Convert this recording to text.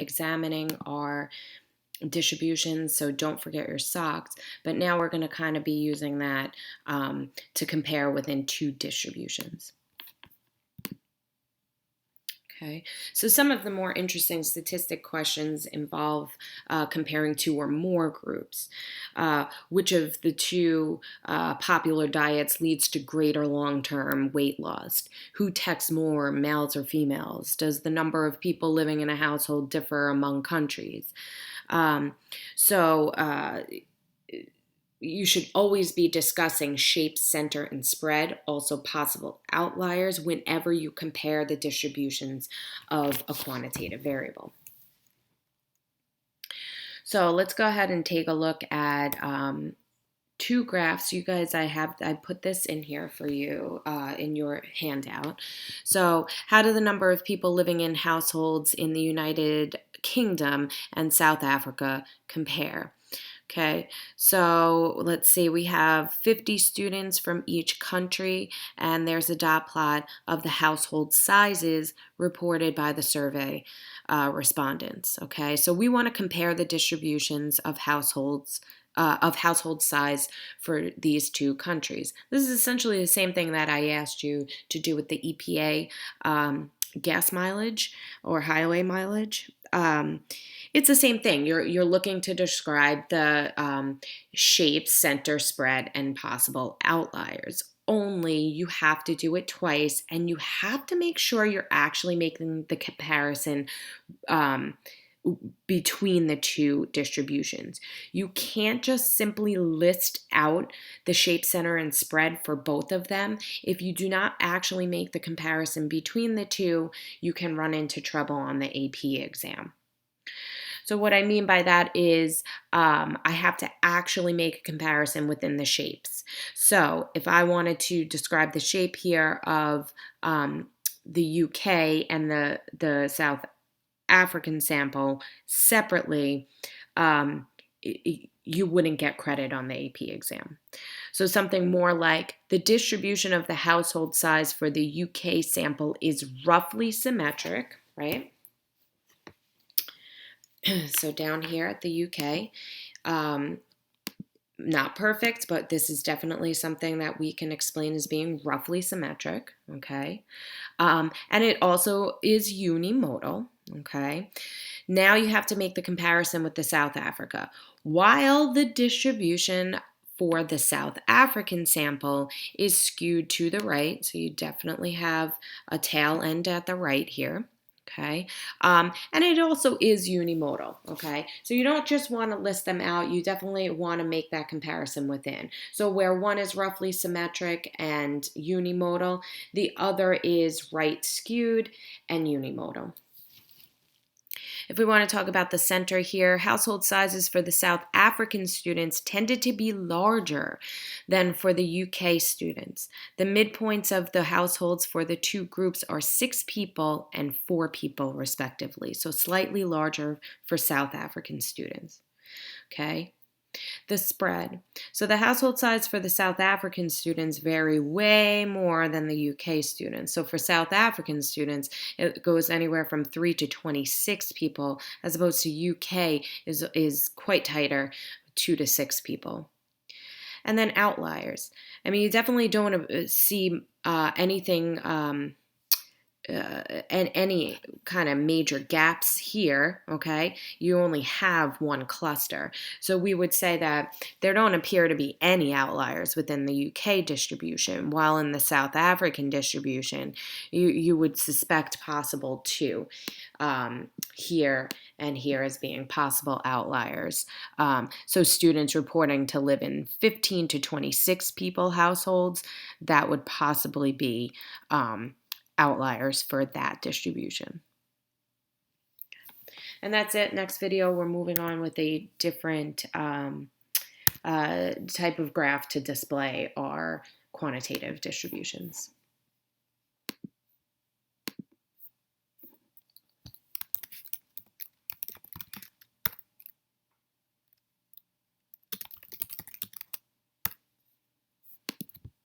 examining our distributions, so don't forget your socks. But now we're going to kind of be using that to compare within two distributions. Okay, so some of the more interesting statistic questions involve comparing two or more groups. Which of the two popular diets leads to greater long-term weight loss? Who texts more, males or females? Does the number of people living in a household differ among countries? So you should always be discussing shape, center, and spread, also possible outliers, whenever you compare the distributions of a quantitative variable. So let's go ahead and take a look at two graphs. You guys, I put this in here for you in your handout. So how do the number of people living in households in the United Kingdom and South Africa compare? Okay, so let's see, we have 50 students from each country, and there's a dot plot of the household sizes reported by the survey respondents. Okay, so we want to compare the distributions of household size for these two countries. This is essentially the same thing that I asked you to do with the EPA gas mileage or highway mileage. It's the same thing. You're looking to describe the shape, center, spread, and possible outliers. Only you have to do it twice, and you have to make sure you're actually making the comparison between the two distributions. You can't just simply list out the shape, center, and spread for both of them. If you do not actually make the comparison between the two, you can run into trouble on the AP exam. So what I mean by that is I have to actually make a comparison within the shapes. So if I wanted to describe the shape here of the UK and the South African sample separately, you wouldn't get credit on the AP exam. So something more like the distribution of the household size for the UK sample is roughly symmetric, right? So down here at the UK, not perfect, but this is definitely something that we can explain as being roughly symmetric, okay? And it also is unimodal, okay? Now you have to make the comparison with the South Africa. While the distribution for the South African sample is skewed to the right, so you definitely have a tail end at the right here. Okay, and it also is unimodal, okay? So you don't just want to list them out, you definitely want to make that comparison within. So where one is roughly symmetric and unimodal, the other is right skewed and unimodal. If we want to talk about the center here, household sizes for the South African students tended to be larger than for the UK students. The midpoints of the households for the two groups are 6 people and 4 people respectively, so slightly larger for South African students. Okay. The spread. So the household size for the South African students vary way more than the UK students. So for South African students, it goes anywhere from 3 to 26 people, as opposed to UK is quite tighter, 2 to 6 people. And then outliers. I mean, you definitely don't see anything and any kind of major gaps here, okay? You only have one cluster. So we would say that there don't appear to be any outliers within the UK distribution, while in the South African distribution, you would suspect possible 2 here and here as being possible outliers. So students reporting to live in 15 to 26 people households, that would possibly be outliers for that distribution. And that's it. Next video, we're moving on with a different type of graph to display our quantitative distributions.